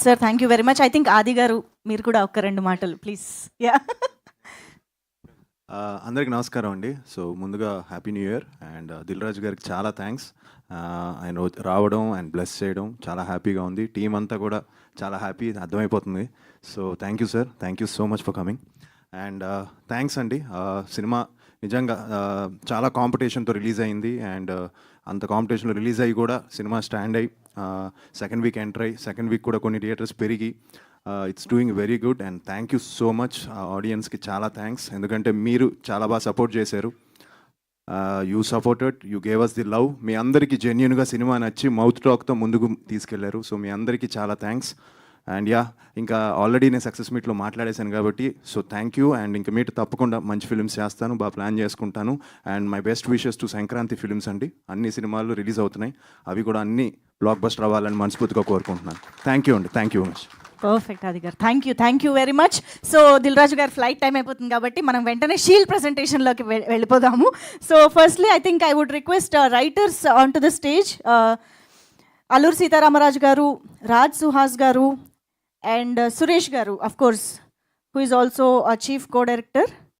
Sir thank you very much. I think ఆది గారు మీరు కూడా ఒక్క 2 మాటలు ప్లీజ్. యా అందరికీ నమస్కారం అండి. సో ముందుగా happy new year and Dil Raju గారికి చాలా థ్యాంక్స్. ఆయన రావడం అండ్ బ్లెస్ చేయడం చాలా హ్యాపీగా ఉంది. టీం అంతా కూడా చాలా హ్యాపీ, అర్థమైపోతుంది. So thank you sir, thank you so much for coming. And thanks అండి. సినిమా నిజంగా చాలా కాంపిటీషన్తో రిలీజ్ అయింది అండ్ అంత కాంపిటీషన్లో రిలీజ్ అయ్యి కూడా సినిమా స్టాండ్ అయ్యి సెకండ్ వీక్ ఎంటర్ అయ్యి సెకండ్ వీక్ కూడా కొన్ని థియేటర్స్ పెరిగి it's doing very good and thank you so much. ఆడియన్స్కి చాలా థ్యాంక్స్, ఎందుకంటే మీరు చాలా బాగా సపోర్ట్ చేశారు. You supported, you gave us the love. మీ అందరికీ జెన్యున్గా సినిమా నచ్చి మౌత్ టాక్తో ముందుకు తీసుకెళ్లారు. సో మీ అందరికీ చాలా థ్యాంక్స్. అండ్ యా, ఇంకా ఆల్రెడీ నేను సక్సెస్ మీట్లో మాట్లాడేశాను కాబట్టి సో థ్యాంక్ యూ. అండ్ ఇంకా మీట్ తప్పకుండా మంచి ఫిల్మ్స్ చేస్తాను, బాగా ప్లాన్ చేసుకుంటాను. And my best wishes to Sankranti films అండి. అన్ని సినిమాలు రిలీజ్ అవుతున్నాయి, అవి కూడా అన్ని బ్లాక్ బస్టర్ అవ్వాలని మనస్ఫూర్తిగా కోరుకుంటున్నాను. థ్యాంక్ యూ అండి, thank you much. Perfect Adi గారు, thank you very much. So Dil Raju గారు ఫ్లైట్ టైం అయిపోతుంది కాబట్టి మనం వెంటనే షీల్డ్ ప్రెజెంటేషన్లోకి వెళ్ళిపోదాము. So firstly I think I would request writers on to the stage. Alluri Sitaramaraju గారు, రాజ్ సుహాస్ గారు అండ్ సురేష్ గారు, of course, who is also chief co director.